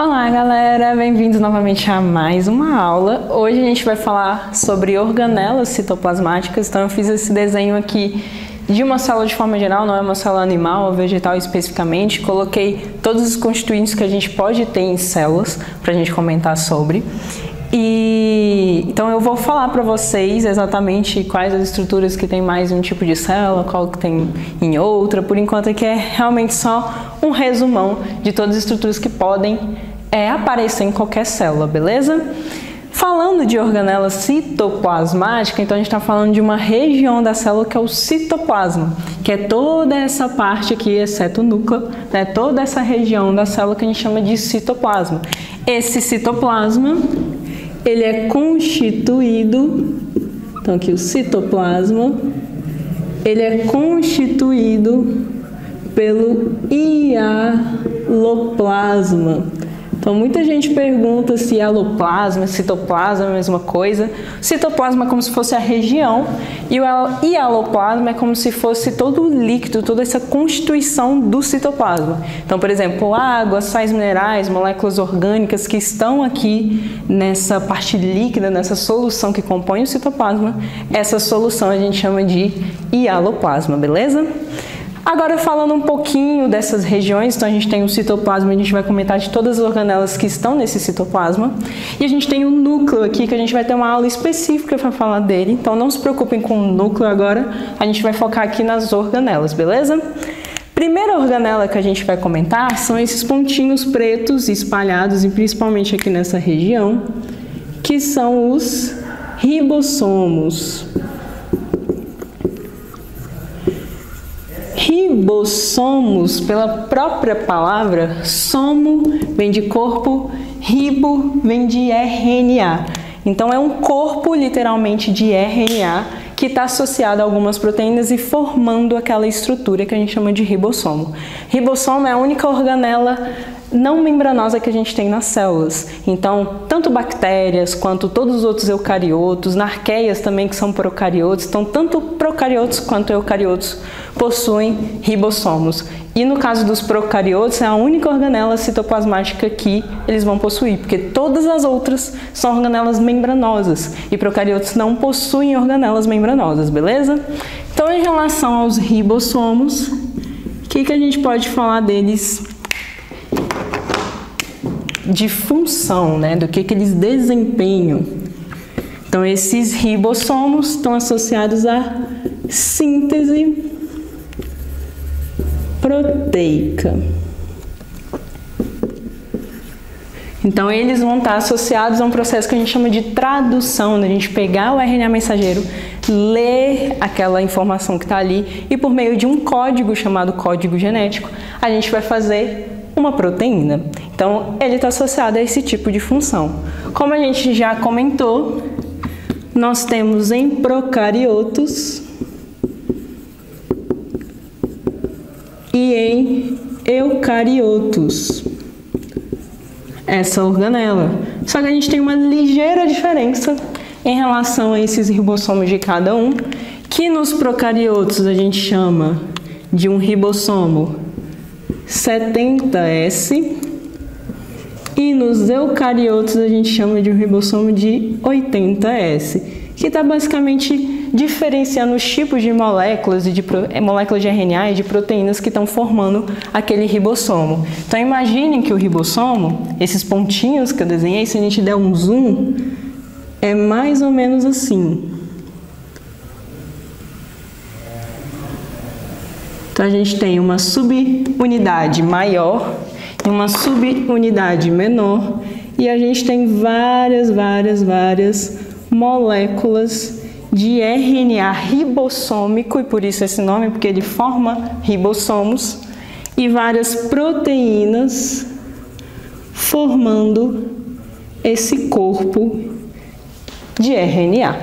Olá galera, bem-vindos novamente a mais uma aula. Hoje a gente vai falar sobre organelas citoplasmáticas. Então eu fiz esse desenho aqui de uma célula de forma geral, não é uma célula animal ou vegetal especificamente. Coloquei todos os constituintes que a gente pode ter em células para a gente comentar sobre. Então eu vou falar para vocês exatamente quais as estruturas que tem mais em um tipo de célula, qual que tem em outra. Por enquanto aqui é realmente só um resumão de todas as estruturas que podem aparecer em qualquer célula, beleza? Falando de organela citoplasmática, então a gente está falando de uma região da célula que é o citoplasma, que é toda essa parte aqui, exceto o núcleo, né? Toda essa região da célula que a gente chama de citoplasma. Esse citoplasma, ele é constituído, então aqui o citoplasma, ele é constituído pelo hialoplasma. Então, muita gente pergunta se hialoplasma, citoplasma é a mesma coisa. O citoplasma é como se fosse a região e o hialoplasma é como se fosse todo o líquido, toda essa constituição do citoplasma. Então, por exemplo, água, sais minerais, moléculas orgânicas que estão aqui nessa parte líquida, nessa solução que compõe o citoplasma, essa solução a gente chama de hialoplasma, beleza? Agora falando um pouquinho dessas regiões, então a gente tem o citoplasma, a gente vai comentar de todas as organelas que estão nesse citoplasma. E a gente tem o núcleo aqui, que a gente vai ter uma aula específica para falar dele. Então não se preocupem com o núcleo agora, a gente vai focar aqui nas organelas, beleza? Primeira organela que a gente vai comentar são esses pontinhos pretos espalhados, e principalmente aqui nessa região, que são os ribossomos. Ribossomos, pela própria palavra, somo vem de corpo, ribo vem de RNA. Então é um corpo literalmente de RNA que está associado a algumas proteínas e formando aquela estrutura que a gente chama de ribossomo. Ribossomo é a única organela não membranosa que a gente tem nas células. Então, tanto bactérias quanto todos os outros eucariotos, arqueias também que são procariotos, então tanto procariotos quanto eucariotos possuem ribossomos. E no caso dos procariotos, é a única organela citoplasmática que eles vão possuir, porque todas as outras são organelas membranosas e procariotos não possuem organelas membranosas, beleza? Então, em relação aos ribossomos, o que a gente pode falar deles de função, né? Do que eles desempenham? Então, esses ribossomos estão associados à síntese proteica. Então, eles vão estar associados a um processo que a gente chama de tradução, né? A gente pegar o RNA mensageiro, ler aquela informação que está ali e por meio de um código chamado código genético, a gente vai fazer uma proteína. Então, ele está associado a esse tipo de função. Como a gente já comentou, nós temos em procariotos e em eucariotos essa organela. Só que a gente tem uma ligeira diferença em relação a esses ribossomos de cada um, que nos procariotos a gente chama de um ribossomo 70S e nos eucariotos a gente chama de um ribossomo de 80S, que está basicamente diferenciando os tipos de moléculas e de moléculas de RNA e de proteínas que estão formando aquele ribossomo. Então imaginem que o ribossomo, esses pontinhos que eu desenhei, se a gente der um zoom, é mais ou menos assim. Então a gente tem uma subunidade maior e uma subunidade menor, e a gente tem várias moléculas de RNA ribossômico, e por isso esse nome, porque ele forma ribossomos, e várias proteínas formando esse corpo de RNA.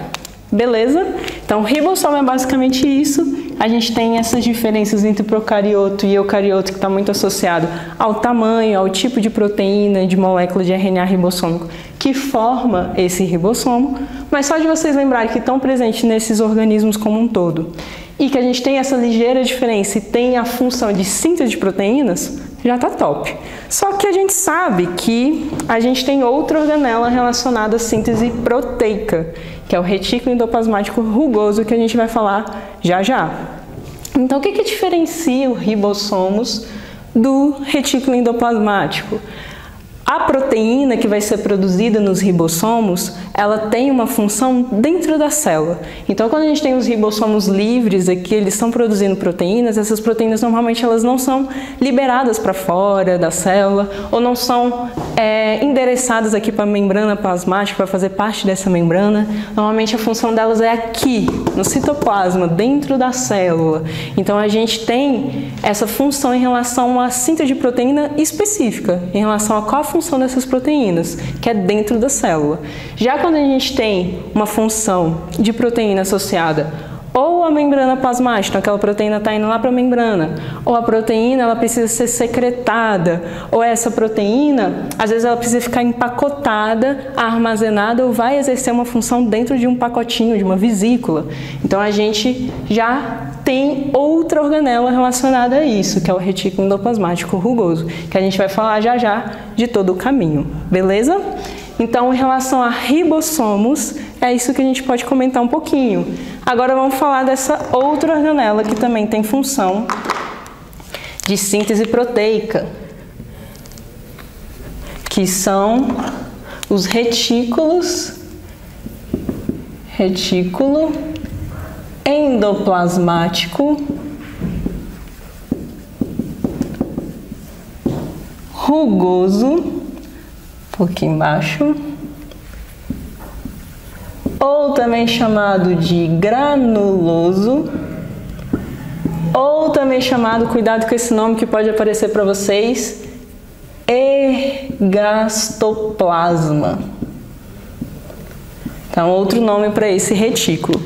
Beleza? Então, ribossomo é basicamente isso. A gente tem essas diferenças entre procarioto e eucarioto, que está muito associado ao tamanho, ao tipo de proteína, de molécula de RNA ribossômico que forma esse ribossomo, mas só de vocês lembrarem que estão presentes nesses organismos como um todo e que a gente tem essa ligeira diferença e tem a função de síntese de proteínas, já tá top. Só que a gente sabe que a gente tem outra organela relacionada à síntese proteica, que é o retículo endoplasmático rugoso, que a gente vai falar já já. Então, o que diferencia o ribossomos do retículo endoplasmático? A proteína que vai ser produzida nos ribossomos, ela tem uma função dentro da célula. Então, quando a gente tem os ribossomos livres aqui, eles estão produzindo proteínas, essas proteínas normalmente elas não são liberadas para fora da célula ou não são endereçadas aqui para a membrana plasmática para fazer parte dessa membrana. Normalmente a função delas é aqui, no citoplasma, dentro da célula. Então, a gente tem essa função em relação à síntese de proteína específica, em relação a qual a função dessas proteínas, que é dentro da célula. Já quando a gente tem uma função de proteína associada ou à membrana plasmática, então aquela proteína está indo lá para a membrana, ou a proteína ela precisa ser secretada, ou essa proteína, às vezes ela precisa ficar empacotada, armazenada, ou vai exercer uma função dentro de um pacotinho, de uma vesícula. Então a gente já tem outra organela relacionada a isso, que é o retículo endoplasmático rugoso, que a gente vai falar já já de todo o caminho, beleza? Então, em relação a ribossomos, é isso que a gente pode comentar um pouquinho. Agora vamos falar dessa outra organela que também tem função de síntese proteica, que são os retículos, retículo endoplasmático rugoso, um pouquinho embaixo, ou também chamado de granuloso, ou também chamado, cuidado com esse nome que pode aparecer para vocês, ergastoplasma. Então, outro nome para esse retículo.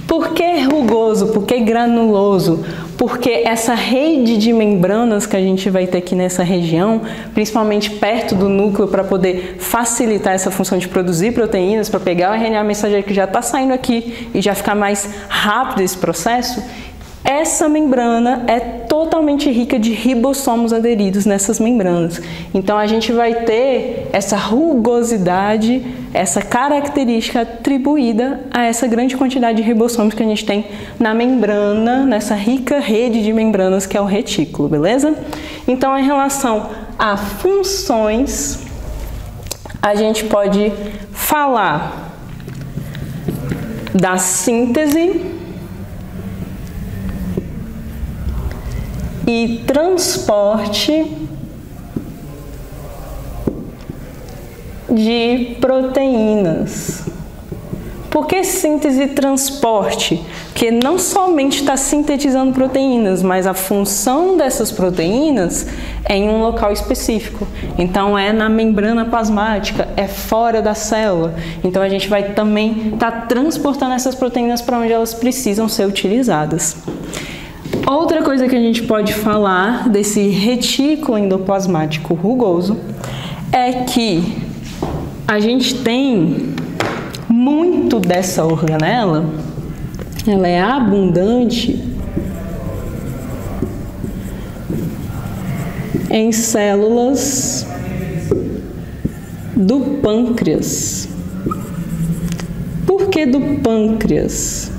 Por que rugoso? Por que granuloso? Porque essa rede de membranas que a gente vai ter aqui nessa região, principalmente perto do núcleo, para poder facilitar essa função de produzir proteínas, para pegar o RNA mensageiro que já está saindo aqui e já ficar mais rápido esse processo, essa membrana é totalmente rica de ribossomos aderidos nessas membranas. Então, a gente vai ter essa rugosidade, essa característica atribuída a essa grande quantidade de ribossomos que a gente tem na membrana, nessa rica rede de membranas que é o retículo, beleza? Então, em relação a funções, a gente pode falar da síntese e transporte de proteínas. Por que síntese e transporte? Porque não somente está sintetizando proteínas, mas a função dessas proteínas é em um local específico. Então, é na membrana plasmática, é fora da célula. Então, a gente vai também estar transportando essas proteínas para onde elas precisam ser utilizadas. Outra coisa que a gente pode falar desse retículo endoplasmático rugoso é que a gente tem muito dessa organela, ela é abundante em células do pâncreas. Por que do pâncreas?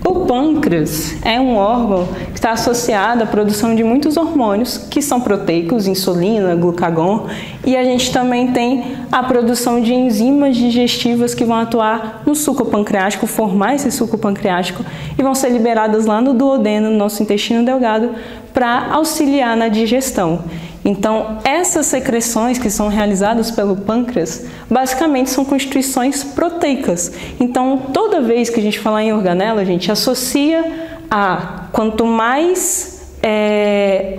O pâncreas é um órgão que está associado à produção de muitos hormônios que são proteicos, insulina, glucagon, e a gente também tem a produção de enzimas digestivas que vão atuar no suco pancreático, formar esse suco pancreático e vão ser liberadas lá no duodeno, no nosso intestino delgado, para auxiliar na digestão. Então, essas secreções que são realizadas pelo pâncreas, basicamente são constituições proteicas. Então, toda vez que a gente falar em organela, a gente associa a quanto mais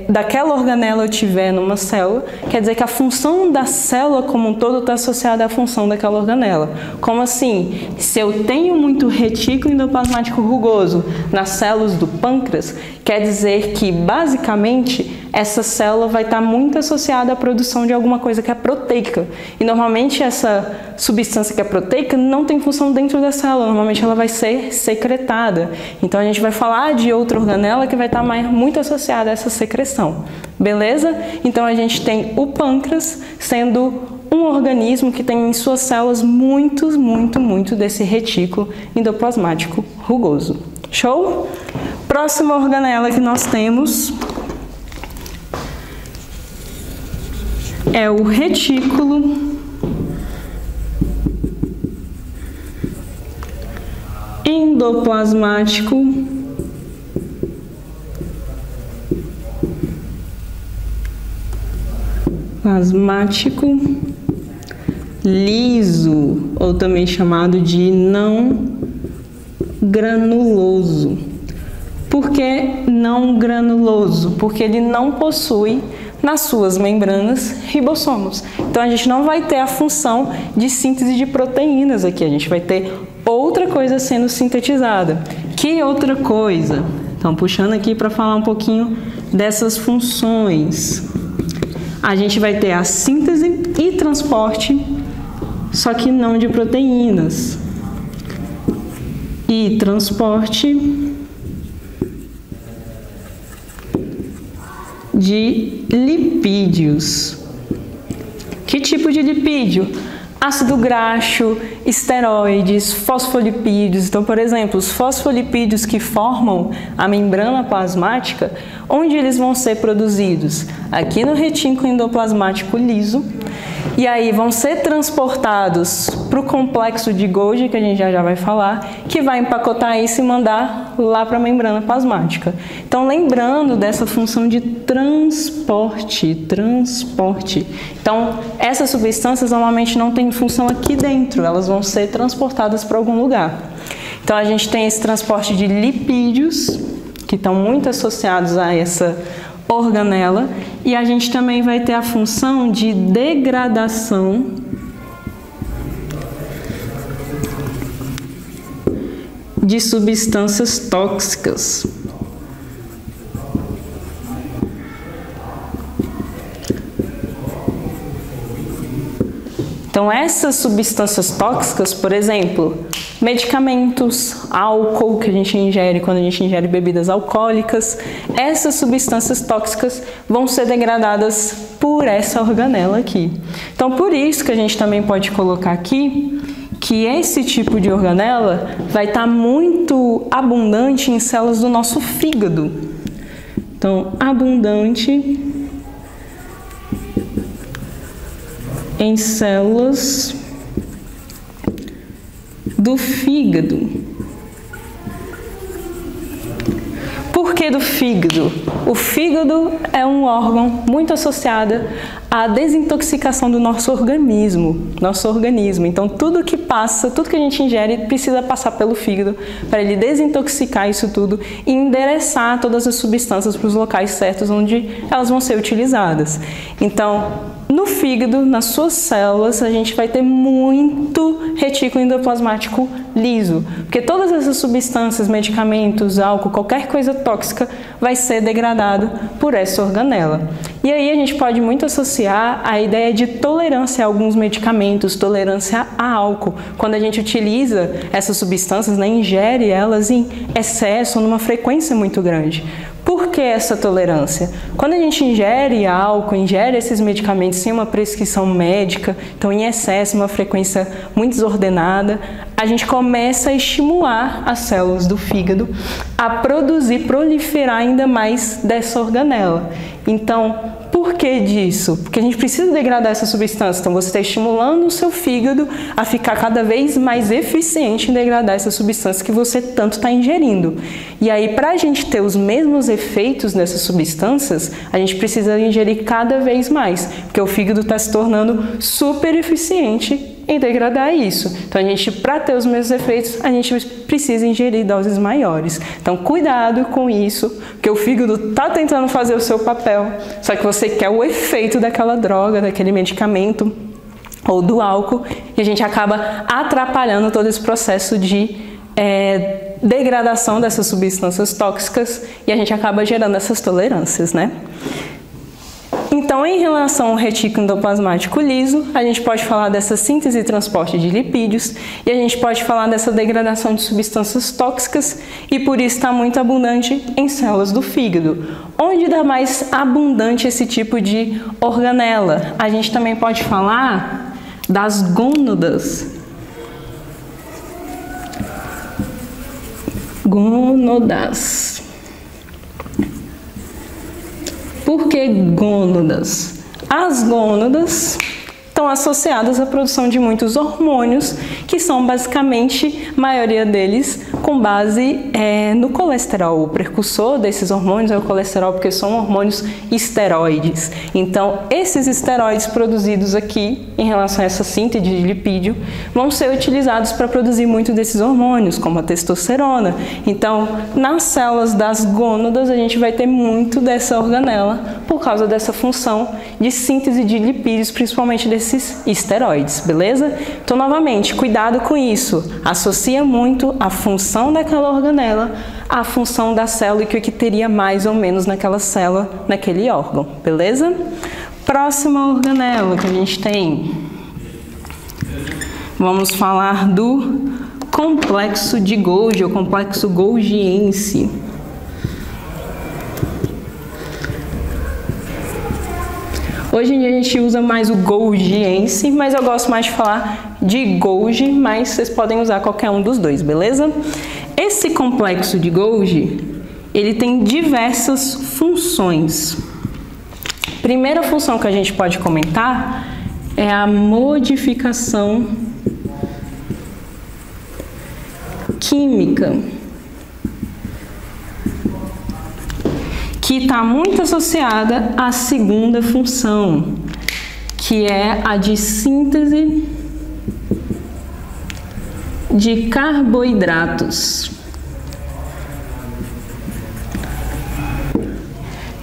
daquela organela eu tiver numa célula, quer dizer que a função da célula como um todo está associada à função daquela organela. Como assim? Se eu tenho muito retículo endoplasmático rugoso nas células do pâncreas, quer dizer que, basicamente, essa célula vai estar muito associada à produção de alguma coisa que é proteica. E normalmente essa substância que é proteica não tem função dentro da célula, normalmente ela vai ser secretada. Então a gente vai falar de outra organela que vai estar muito associada a essa secreção. Beleza? Então a gente tem o pâncreas sendo um organismo que tem em suas células muito desse retículo endoplasmático rugoso. Show? Próxima organela que nós temos é o retículo endoplasmático liso, ou também chamado de não granuloso. Por que não granuloso? Porque ele não possui nas suas membranas ribossomos. Então a gente não vai ter a função de síntese de proteínas aqui, a gente vai ter outra coisa sendo sintetizada. Que outra coisa? Então puxando aqui para falar um pouquinho dessas funções. A gente vai ter a síntese e transporte, só que não de proteínas. E transporte de lipídios. Que tipo de lipídio? Ácido graxo, esteroides, fosfolipídios. Então, por exemplo, os fosfolipídios que formam a membrana plasmática, onde eles vão ser produzidos? Aqui no retículo endoplasmático liso. E aí vão ser transportados para o complexo de Golgi, que a gente já vai falar, que vai empacotar isso e mandar lá para a membrana plasmática. Então, lembrando dessa função de transporte. Então, essas substâncias normalmente não têm função aqui dentro, elas vão ser transportadas para algum lugar. Então, a gente tem esse transporte de lipídios, que estão muito associados a essa organela, e a gente também vai ter a função de degradação de substâncias tóxicas. Então, essas substâncias tóxicas, por exemplo, medicamentos, álcool que a gente ingere quando a gente ingere bebidas alcoólicas, essas substâncias tóxicas vão ser degradadas por essa organela aqui. Então, por isso que a gente também pode colocar aqui que esse tipo de organela vai estar muito abundante em células do nosso fígado. Então, abundante em células do fígado. Por que do fígado? O fígado é um órgão muito associado à desintoxicação do nosso organismo. Então, tudo que passa, tudo que a gente ingere precisa passar pelo fígado para ele desintoxicar isso tudo e endereçar todas as substâncias para os locais certos onde elas vão ser utilizadas. Então, no fígado, nas suas células, a gente vai ter muito retículo endoplasmático liso, porque todas essas substâncias, medicamentos, álcool, qualquer coisa tóxica vai ser degradado por essa organela. E aí a gente pode muito associar a ideia de tolerância a alguns medicamentos, tolerância a álcool. Quando a gente utiliza essas substâncias, né, ingere elas em excesso, numa frequência muito grande. Por que essa tolerância? Quando a gente ingere álcool, ingere esses medicamentos sem uma prescrição médica, então em excesso, uma frequência muito desordenada, a gente começa a estimular as células do fígado a produzir, proliferar ainda mais dessa organela. Então, por que disso? Porque a gente precisa degradar essa substância. Então, você está estimulando o seu fígado a ficar cada vez mais eficiente em degradar essa substância que você tanto está ingerindo. E aí, para a gente ter os mesmos efeitos dessas substâncias, a gente precisa ingerir cada vez mais, porque o fígado está se tornando super eficiente em degradar isso. Então, para ter os mesmos efeitos, a gente precisa ingerir doses maiores. Então, cuidado com isso, porque o fígado está tentando fazer o seu papel, só que você quer o efeito daquela droga, daquele medicamento ou do álcool, e a gente acaba atrapalhando todo esse processo de degradação dessas substâncias tóxicas e a gente acaba gerando essas tolerâncias, né? Então, em relação ao retículo endoplasmático liso, a gente pode falar dessa síntese e transporte de lipídios e a gente pode falar dessa degradação de substâncias tóxicas e por isso está muito abundante em células do fígado. Onde dá mais abundante esse tipo de organela? A gente também pode falar das gônadas. Gônadas. Por que gônadas? As gônadas estão associadas à produção de muitos hormônios, que são basicamente, a maioria deles, com base no colesterol. O precursor desses hormônios é o colesterol, porque são hormônios esteroides. Então, esses esteroides produzidos aqui, em relação a essa síntese de lipídio, vão ser utilizados para produzir muito desses hormônios, como a testosterona. Então, nas células das gônadas, a gente vai ter muito dessa organela, por causa dessa função de síntese de lipídios, principalmente desses esteroides, beleza? Então, novamente, cuidado com isso. Associa muito a função daquela organela à função da célula e o que teria mais ou menos naquela célula, naquele órgão, beleza? Próxima organela que a gente tem. Vamos falar do complexo de Golgi, ou complexo golgiense. Hoje em dia a gente usa mais o golgiense, mas eu gosto mais de falar de Golgi, mas vocês podem usar qualquer um dos dois, beleza? Esse complexo de Golgi, ele tem diversas funções. Primeira função que a gente pode comentar é a modificação química, que está muito associada à segunda função, que é a de síntese de carboidratos.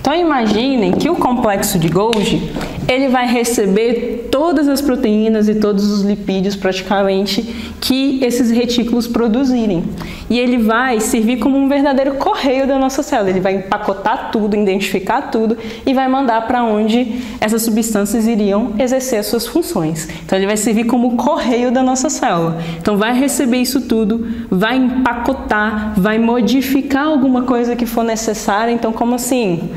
Então imaginem que o complexo de Golgi, ele vai receber todas as proteínas e todos os lipídios praticamente que esses retículos produzirem. E ele vai servir como um verdadeiro correio da nossa célula. Ele vai empacotar tudo, identificar tudo e vai mandar para onde essas substâncias iriam exercer as suas funções. Então ele vai servir como o correio da nossa célula. Então vai receber isso tudo, vai empacotar, vai modificar alguma coisa que for necessária. Então como assim?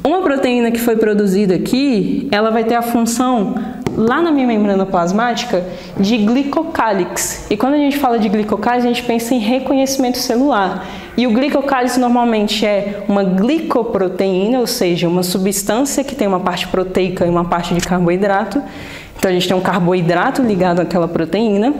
Uma proteína que foi produzida aqui, ela vai ter a função, lá na minha membrana plasmática, de glicocálix. E quando a gente fala de glicocálix, a gente pensa em reconhecimento celular. E o glicocálix normalmente é uma glicoproteína, ou seja, uma substância que tem uma parte proteica e uma parte de carboidrato. Então a gente tem um carboidrato ligado àquela proteína.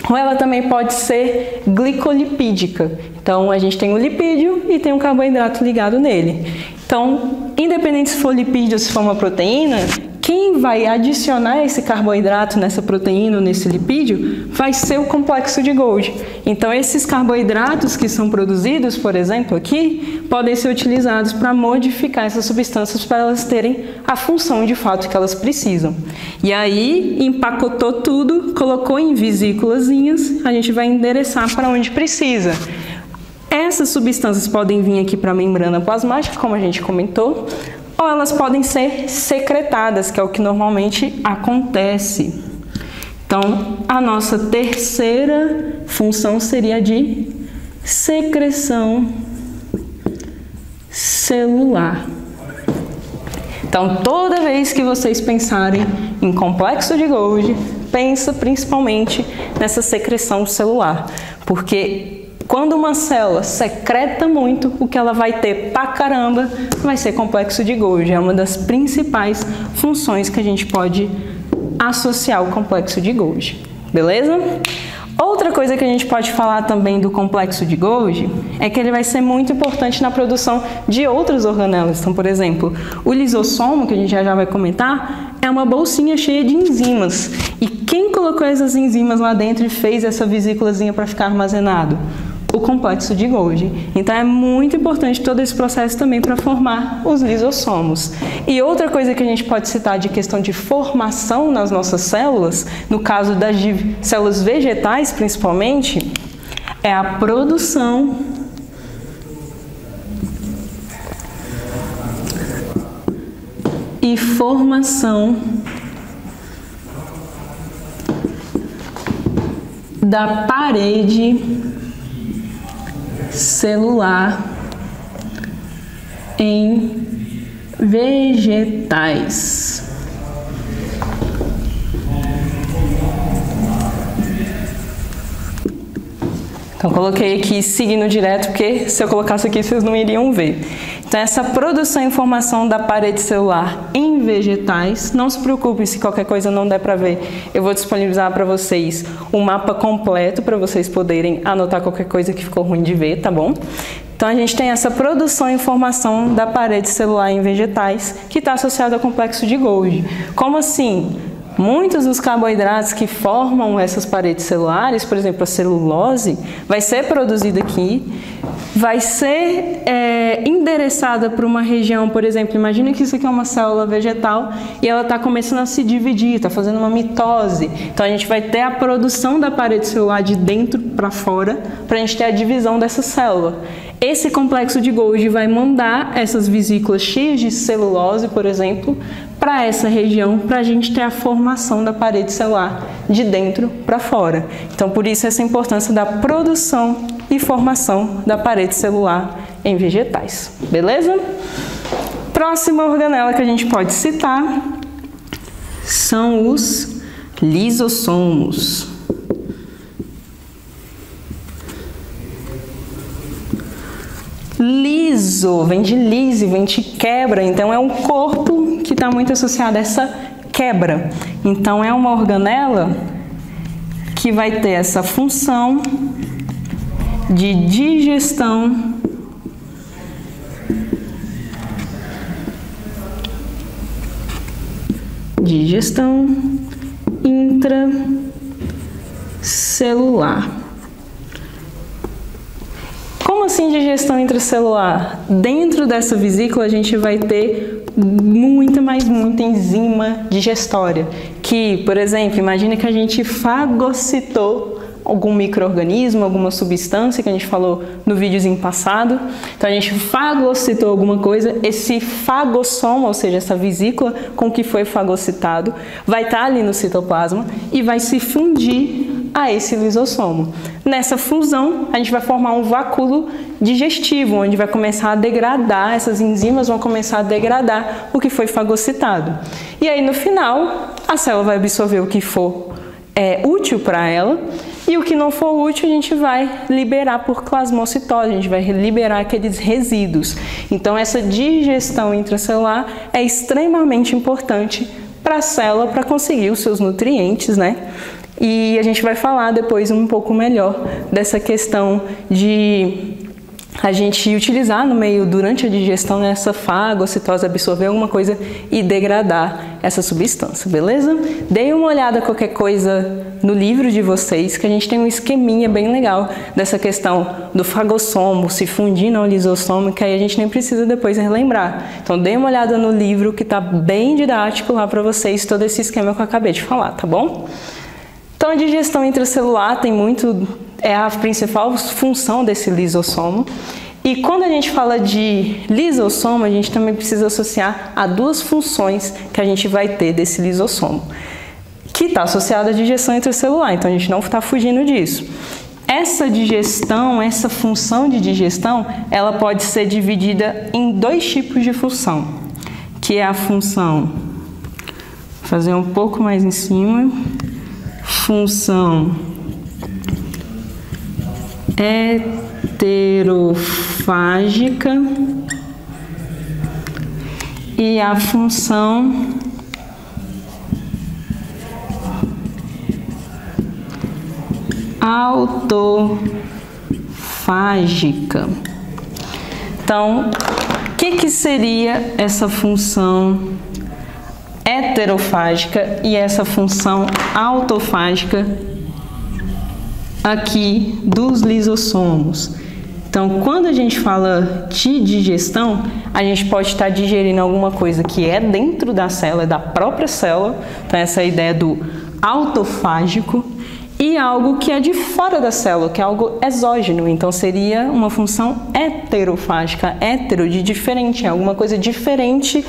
Ou ela também pode ser glicolipídica. Então a gente tem um lipídio e tem um carboidrato ligado nele. Então, independente se for lipídio ou se for uma proteína, quem vai adicionar esse carboidrato nessa proteína ou nesse lipídio vai ser o complexo de Golgi. Então, esses carboidratos que são produzidos, por exemplo, aqui, podem ser utilizados para modificar essas substâncias para elas terem a função de fato que elas precisam. E aí, empacotou tudo, colocou em vesículazinhas, a gente vai endereçar para onde precisa. Essas substâncias podem vir aqui para a membrana plasmática, como a gente comentou, ou elas podem ser secretadas, que é o que normalmente acontece. Então, a nossa terceira função seria de secreção celular. Então, toda vez que vocês pensarem em complexo de Golgi, pensa principalmente nessa secreção celular, porque quando uma célula secreta muito, o que ela vai ter pra caramba vai ser complexo de Golgi. É uma das principais funções que a gente pode associar ao complexo de Golgi. Beleza? Outra coisa que a gente pode falar também do complexo de Golgi é que ele vai ser muito importante na produção de outras organelas. Então, por exemplo, o lisossomo, que a gente já vai comentar, é uma bolsinha cheia de enzimas. E quem colocou essas enzimas lá dentro e fez essa vesículazinha para ficar armazenado? O complexo de Golgi. Então é muito importante todo esse processo também para formar os lisossomos. E outra coisa que a gente pode citar de questão de formação nas nossas células, no caso das células vegetais principalmente, é a produção e formação da parede celular em vegetais. Então, coloquei aqui seguindo direto, porque se eu colocasse aqui, vocês não iriam ver. Então, essa produção e formação da parede celular em vegetais, não se preocupe se qualquer coisa não der para ver. Eu vou disponibilizar para vocês um mapa completo para vocês poderem anotar qualquer coisa que ficou ruim de ver, tá bom? Então, a gente tem essa produção e formação da parede celular em vegetais, que está associada ao complexo de Golgi. Como assim? Muitos dos carboidratos que formam essas paredes celulares, por exemplo, a celulose, vai ser produzida aqui, vai ser endereçada para uma região, por exemplo, imagina que isso aqui é uma célula vegetal e ela está começando a se dividir, está fazendo uma mitose. Então, a gente vai ter a produção da parede celular de dentro para fora, para a gente ter a divisão dessa célula. Esse complexo de Golgi vai mandar essas vesículas cheias de celulose, por exemplo, para essa região, para a gente ter a formação da parede celular de dentro para fora. Então, por isso essa importância da produção e formação da parede celular em vegetais. Beleza? Próxima organela que a gente pode citar são os lisossomos. Liso, vem de lise, vem de quebra, então é um corpo que está muito associado a essa quebra. Então é uma organela que vai ter essa função de digestão intracelular. Como assim digestão intracelular? Dentro dessa vesícula a gente vai ter muita enzima digestória, que, por exemplo, imagine que a gente fagocitou algum micro-organismo, alguma substância que a gente falou no videozinho passado. Então a gente fagocitou alguma coisa, esse fagossoma, ou seja, essa vesícula com que foi fagocitado, vai estar ali no citoplasma e vai se fundir a esse lisossomo. Nessa fusão, a gente vai formar um vacúolo digestivo, onde vai começar a degradar, essas enzimas vão começar a degradar o que foi fagocitado. E aí, no final, a célula vai absorver o que for útil para ela, e o que não for útil, a gente vai liberar por plasmocitose, a gente vai liberar aqueles resíduos. Então, essa digestão intracelular é extremamente importante para a célula, para conseguir os seus nutrientes, né? E a gente vai falar depois um pouco melhor dessa questão de a gente utilizar no meio, durante a digestão, nessa fagocitose, absorver alguma coisa e degradar essa substância, beleza? Deem uma olhada qualquer coisa no livro de vocês, que a gente tem um esqueminha bem legal dessa questão do fagossomo se fundir no lisossomo, que aí a gente nem precisa depois relembrar. Então, deem uma olhada no livro, que tá bem didático lá para vocês, todo esse esquema que eu acabei de falar, tá bom? Então, a digestão intracelular é a principal função desse lisossomo. E quando a gente fala de lisossomo, a gente também precisa associar a duas funções que a gente vai ter desse lisossomo, que está associada à digestão intracelular, então a gente não está fugindo disso. Essa digestão, essa função de digestão, ela pode ser dividida em dois tipos de função, que é a função, vou fazer um pouco mais em cima, função heterofágica e a função autofágica. Então, o que seria essa função heterofágica e essa função autofágica aqui dos lisossomos? Então, quando a gente fala de digestão, a gente pode estar digerindo alguma coisa que é dentro da célula, da própria célula, então essa é a ideia do autofágico, e algo que é de fora da célula, que é algo exógeno, então seria uma função heterofágica, hétero de diferente, alguma coisa diferente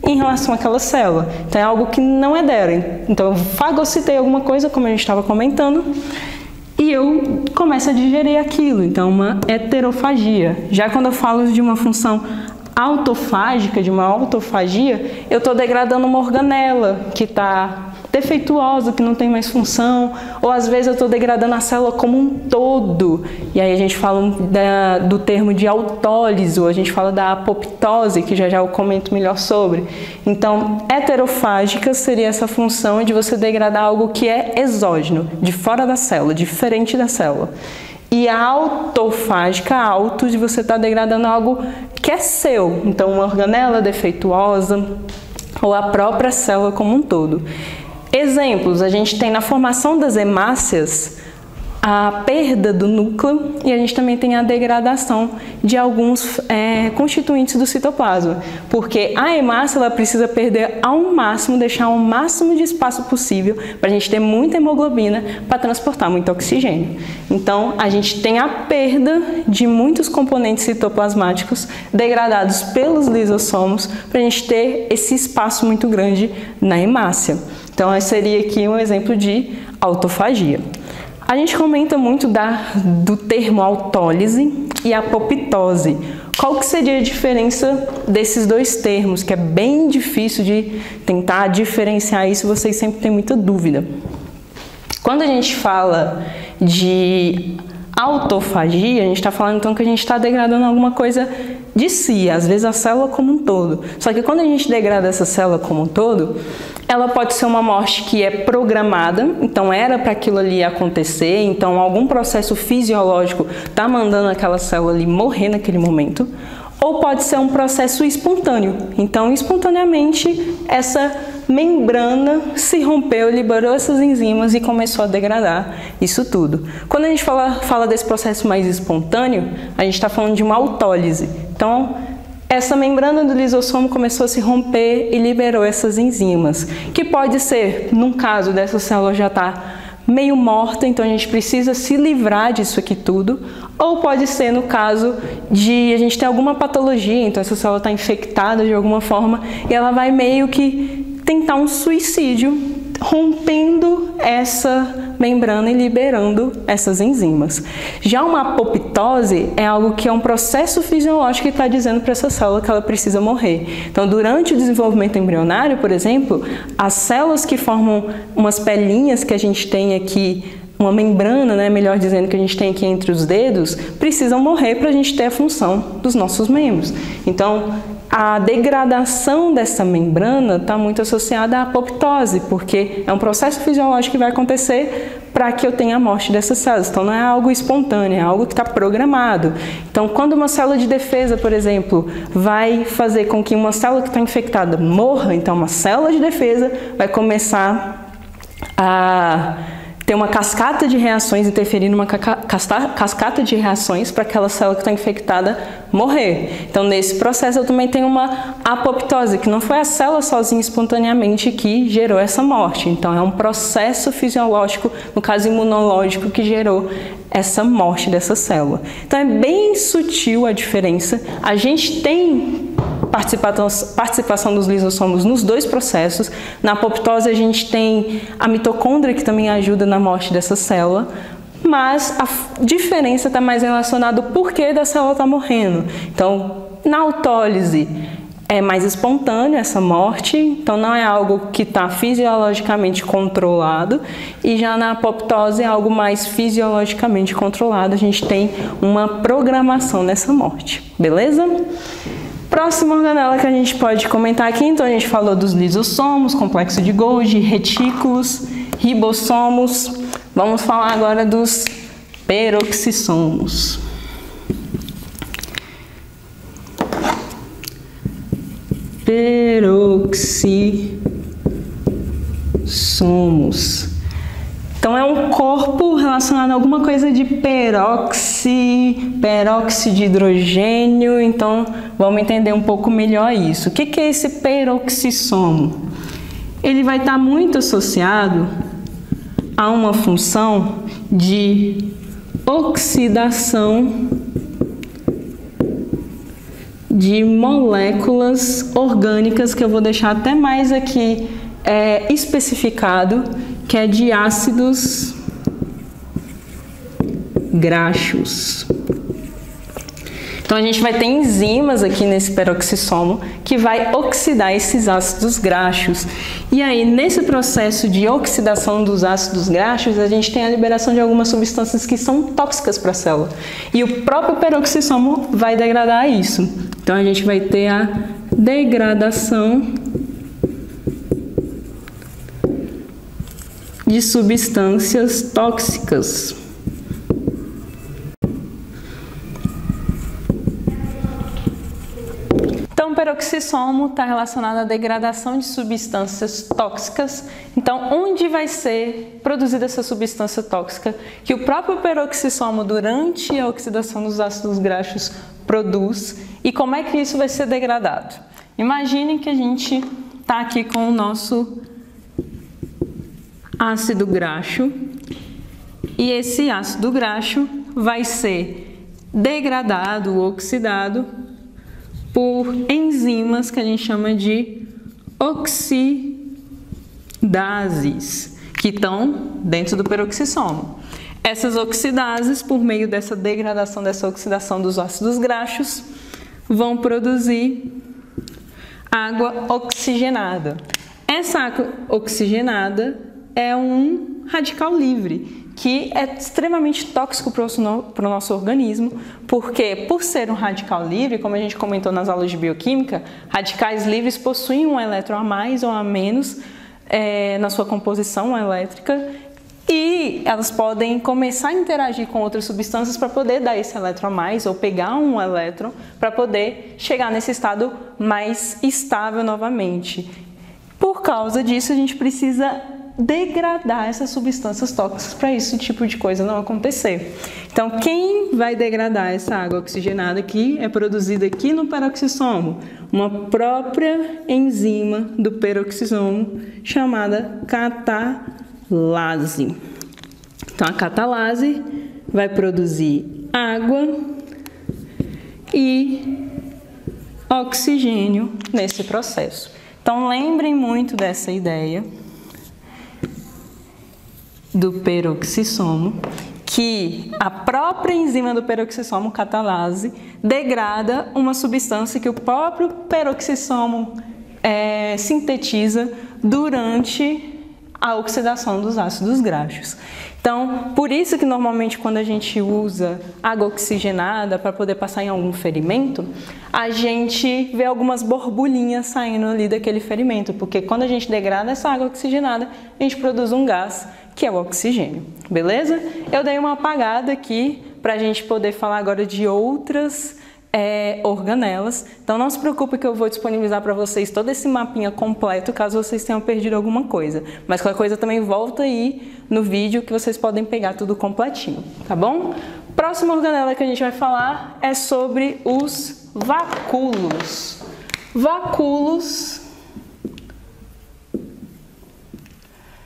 em relação àquela célula. Então é algo que não é dela. Então eu fagocitei alguma coisa, como a gente estava comentando, e eu começo a digerir aquilo. Então uma heterofagia. Já quando eu falo de uma função autofágica, de uma autofagia, eu estou degradando uma organela que está defeituosa, que não tem mais função, ou às vezes eu estou degradando a célula como um todo. E aí a gente fala do termo de autólise, ou a gente fala da apoptose, que já eu comento melhor sobre. Então, heterofágica seria essa função de você degradar algo que é exógeno, de fora da célula, diferente da célula. E a autofágica, auto, de você estar degradando algo que é seu. Então, uma organela defeituosa, ou a própria célula como um todo. Exemplos, a gente tem na formação das hemácias a perda do núcleo e a gente também tem a degradação de alguns constituintes do citoplasma, porque a hemácia ela precisa perder ao máximo, deixar o máximo de espaço possível para a gente ter muita hemoglobina para transportar muito oxigênio. Então, a gente tem a perda de muitos componentes citoplasmáticos degradados pelos lisossomos para a gente ter esse espaço muito grande na hemácia. Então, esse seria aqui um exemplo de autofagia. A gente comenta muito do termo autólise e apoptose. Qual que seria a diferença desses dois termos, que é bem difícil de tentar diferenciar isso, vocês sempre têm muita dúvida. Quando a gente fala de autofagia, a gente está falando então que a gente está degradando alguma coisa de si, às vezes a célula como um todo. Só que quando a gente degrada essa célula como um todo, ela pode ser uma morte que é programada, então era para aquilo ali acontecer, então algum processo fisiológico está mandando aquela célula ali morrer naquele momento, ou pode ser um processo espontâneo, então espontaneamente essa membrana se rompeu, liberou essas enzimas e começou a degradar isso tudo. Quando a gente fala desse processo mais espontâneo, a gente está falando de uma autólise, então essa membrana do lisossomo começou a se romper e liberou essas enzimas, que pode ser, num caso dessa célula já estar meio morta, então a gente precisa se livrar disso aqui tudo, ou pode ser no caso de a gente ter alguma patologia, então essa célula está infectada de alguma forma e ela vai meio que tentar um suicídio, rompendo essa membrana e liberando essas enzimas. Já uma apoptose é algo que é um processo fisiológico que está dizendo para essa célula que ela precisa morrer. Então, durante o desenvolvimento embrionário, por exemplo, as células que formam umas pelinhas que a gente tem aqui, uma membrana, né, melhor dizendo, que a gente tem aqui entre os dedos, precisam morrer para a gente ter a função dos nossos membros. Então, a degradação dessa membrana está muito associada à apoptose, porque é um processo fisiológico que vai acontecer para que eu tenha a morte dessas células. Então, não é algo espontâneo, é algo que está programado. Então, quando uma célula de defesa, por exemplo, vai fazer com que uma célula que está infectada morra, então uma célula de defesa vai começar a ter uma cascata de reações, interferir numa cascata de reações para aquela célula que está infectada morrer. Então, nesse processo, eu também tenho uma apoptose, que não foi a célula sozinha, espontaneamente, que gerou essa morte. Então, é um processo fisiológico, no caso imunológico, que gerou essa morte dessa célula. Então, é bem sutil a diferença. A gente tem participação dos lisossomos nos dois processos. Na apoptose a gente tem a mitocôndria que também ajuda na morte dessa célula, mas a diferença está mais relacionada ao porquê da célula está morrendo. Então, na autólise é mais espontâneo essa morte, então não é algo que está fisiologicamente controlado, e já na apoptose é algo mais fisiologicamente controlado, a gente tem uma programação nessa morte, beleza? Próxima organela que a gente pode comentar aqui, então a gente falou dos lisossomos, complexo de Golgi, retículos, ribossomos. Vamos falar agora dos peroxissomos. Peroxissomos. Então, é um corpo relacionado a alguma coisa de peróxido de hidrogênio. Então, vamos entender um pouco melhor isso. O que é esse peroxissomo? Ele vai estar muito associado a uma função de oxidação de moléculas orgânicas, que eu vou deixar até mais aqui especificado, que é de ácidos graxos. Então a gente vai ter enzimas aqui nesse peroxissomo que vai oxidar esses ácidos graxos. E aí, nesse processo de oxidação dos ácidos graxos, a gente tem a liberação de algumas substâncias que são tóxicas para a célula. E o próprio peroxissomo vai degradar isso. Então a gente vai ter a degradação de substâncias tóxicas. Então, o peroxissomo está relacionado à degradação de substâncias tóxicas. Então, onde vai ser produzida essa substância tóxica que o próprio peroxissomo, durante a oxidação dos ácidos graxos, produz, e como é que isso vai ser degradado? Imaginem que a gente está aqui com o nosso ácido graxo, e esse ácido graxo vai ser degradado ou oxidado por enzimas que a gente chama de oxidases, que estão dentro do peroxissomo. Essas oxidases, por meio dessa degradação, dessa oxidação dos ácidos graxos, vão produzir água oxigenada. Essa água oxigenada é um radical livre, que é extremamente tóxico para o nosso organismo, porque, por ser um radical livre, como a gente comentou nas aulas de bioquímica, radicais livres possuem um elétron a mais ou a menos na sua composição elétrica, e elas podem começar a interagir com outras substâncias para poder dar esse elétron a mais, ou pegar um elétron para poder chegar nesse estado mais estável novamente. Por causa disso, a gente precisa degradar essas substâncias tóxicas para esse tipo de coisa não acontecer. Então, quem vai degradar essa água oxigenada aqui é produzida aqui no peroxissomo, uma própria enzima do peroxissomo chamada catalase. Então, a catalase vai produzir água e oxigênio nesse processo. Então, lembrem muito dessa ideia do peroxissomo, que a própria enzima do peroxissomo, catalase, degrada uma substância que o próprio peroxissomo sintetiza durante a oxidação dos ácidos graxos. Então, por isso que normalmente quando a gente usa água oxigenada para poder passar em algum ferimento, a gente vê algumas borbulhinhas saindo ali daquele ferimento, porque quando a gente degrada essa água oxigenada, a gente produz um gás que é o oxigênio, beleza? Eu dei uma apagada aqui para a gente poder falar agora de outras organelas. Então não se preocupe que eu vou disponibilizar para vocês todo esse mapinha completo, caso vocês tenham perdido alguma coisa. Mas qualquer coisa também volta aí no vídeo que vocês podem pegar tudo completinho, tá bom? Próxima organela que a gente vai falar é sobre os vacúolos. Vacúolos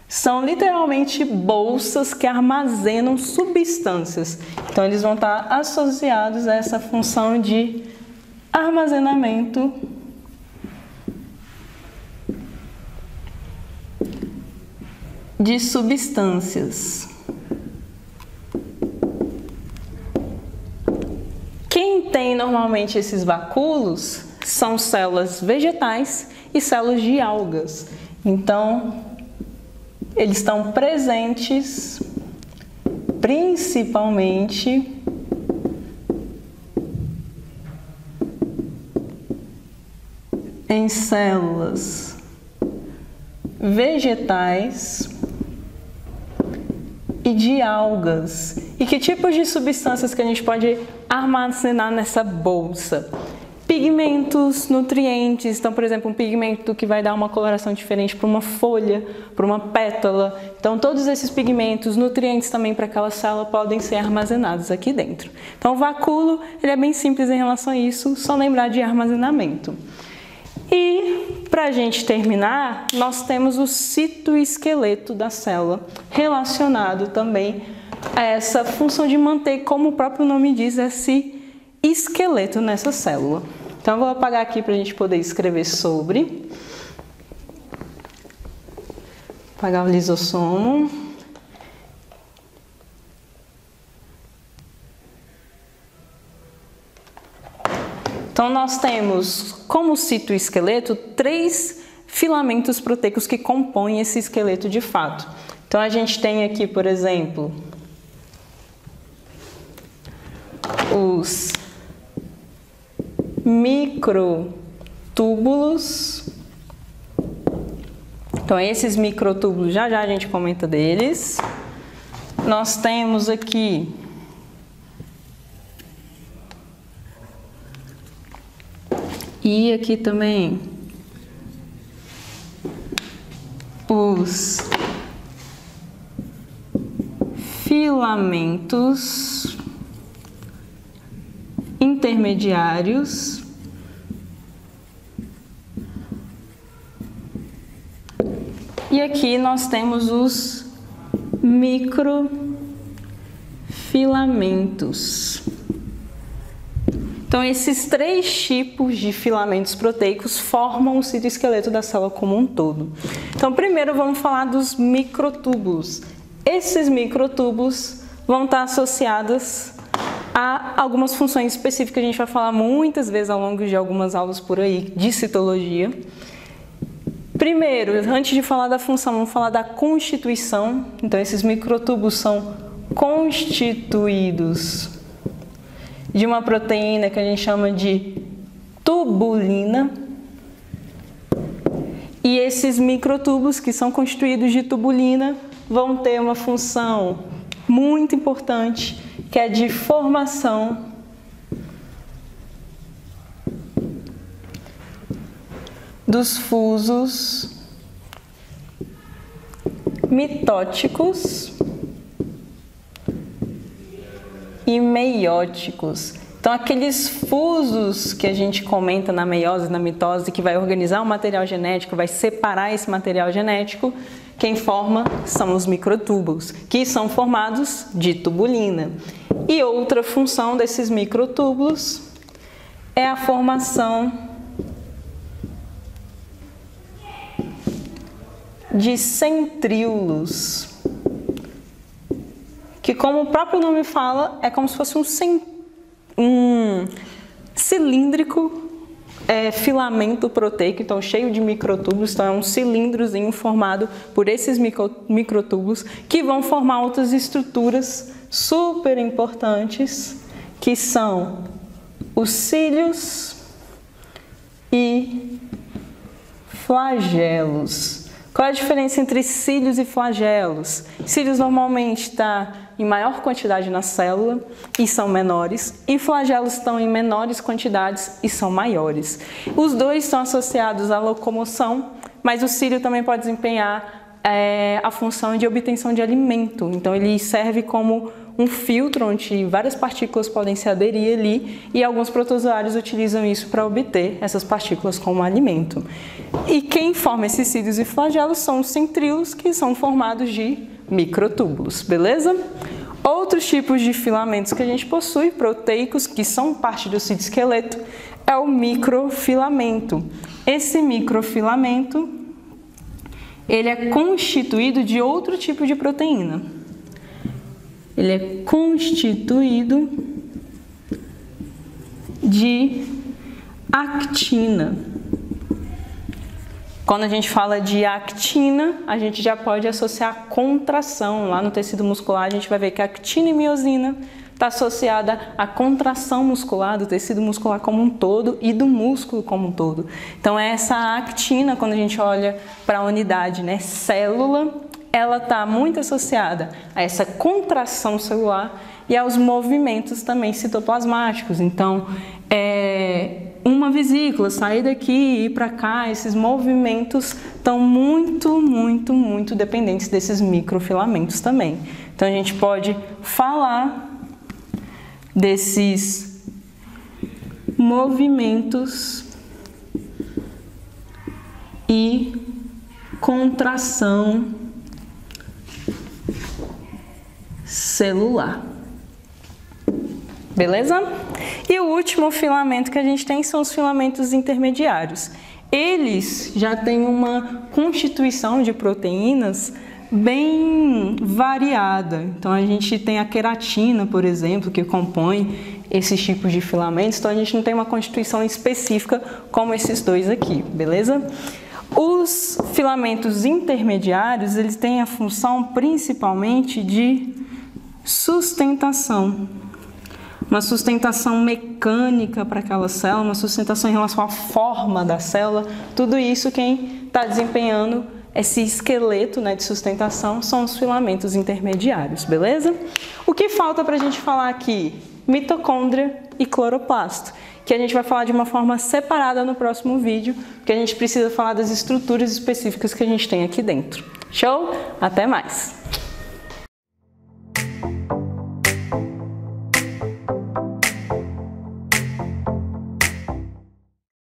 são literalmente bolsas que armazenam substâncias. Então, eles vão estar associados a essa função de armazenamento de substâncias. Quem tem normalmente esses vacúolos são células vegetais e células de algas. Então, eles estão presentes principalmente em células vegetais e de algas. E que tipos de substâncias que a gente pode armazenar nessa bolsa? Pigmentos, nutrientes. Então, por exemplo, um pigmento que vai dar uma coloração diferente para uma folha, para uma pétala. Então, todos esses pigmentos, nutrientes também para aquela célula podem ser armazenados aqui dentro. Então, o vacúolo, ele é bem simples em relação a isso, só lembrar de armazenamento. E, para a gente terminar, nós temos o citoesqueleto da célula, relacionado também a essa função de manter, como o próprio nome diz, esse esqueleto nessa célula. Então, eu vou apagar aqui para a gente poder escrever sobre. Apagar o lisossomo. Então, nós temos como citoesqueleto 3 filamentos proteicos que compõem esse esqueleto de fato. Então, a gente tem aqui, por exemplo, os microtúbulos. Então, esses microtúbulos, já a gente comenta deles. Nós temos aqui e aqui também os filamentos intermediários e aqui nós temos os microfilamentos. Então, esses 3 tipos de filamentos proteicos formam o citoesqueleto da célula como um todo. Então, primeiro vamos falar dos microtúbulos. Esses microtúbulos vão estar associados a algumas funções específicas que a gente vai falar muitas vezes ao longo de algumas aulas por aí de citologia. Primeiro, antes de falar da função, vamos falar da constituição. Então, esses microtúbulos são constituídos de uma proteína que a gente chama de tubulina. E esses microtúbulos que são constituídos de tubulina vão ter uma função muito importante, que é de formação dos fusos mitóticos e meióticos. Então, aqueles fusos que a gente comenta na meiose e na mitose, que vai organizar o material genético, vai separar esse material genético, quem forma são os microtúbulos, que são formados de tubulina. E outra função desses microtúbulos é a formação de centríolos, que, como o próprio nome fala, é como se fosse um cilíndrico filamento proteico, então cheio de microtúbulos. Então, é um cilindrozinho formado por esses microtúbulos que vão formar outras estruturas super importantes, que são os cílios e flagelos. Qual é a diferença entre cílios e flagelos? Cílios normalmente estão em maior quantidade na célula e são menores, e flagelos estão em menores quantidades e são maiores. Os dois estão associados à locomoção, mas o cílio também pode desempenhar a função de obtenção de alimento. Então, ele serve como um filtro onde várias partículas podem se aderir ali, e alguns protozoários utilizam isso para obter essas partículas como alimento. E quem forma esses cílios e flagelos são os centríolos, que são formados de microtúbulos, beleza? Outros tipos de filamentos que a gente possui, proteicos, que são parte do citoesqueleto, é o microfilamento. Esse microfilamento, ele é constituído de outro tipo de proteína. Ele é constituído de actina. Quando a gente fala de actina, a gente já pode associar contração. Lá no tecido muscular, a gente vai ver que a actina e miosina está associada à contração muscular do tecido muscular como um todo e do músculo como um todo. Então, essa actina, quando a gente olha para a unidade, né, célula, ela está muito associada a essa contração celular e aos movimentos também citoplasmáticos. Então, uma vesícula sair daqui e ir para cá, esses movimentos estão muito dependentes desses microfilamentos também. Então, a gente pode falar desses movimentos e contração celular. beleza? E o último filamento que a gente tem são os filamentos intermediários. Eles já têm uma constituição de proteínas bem variada. Então a gente tem a queratina, por exemplo, que compõe esses tipos de filamentos. Então a gente não tem uma constituição específica como esses dois aqui, beleza? Os filamentos intermediários, eles têm a função principalmente de sustentação. Uma sustentação mecânica para aquela célula, uma sustentação em relação à forma da célula. Tudo isso quem está desempenhando esse esqueleto, né, de sustentação são os filamentos intermediários, beleza? O que falta para a gente falar aqui? Mitocôndria e cloroplasto, que a gente vai falar de uma forma separada no próximo vídeo, porque a gente precisa falar das estruturas específicas que a gente tem aqui dentro. Show? Até mais!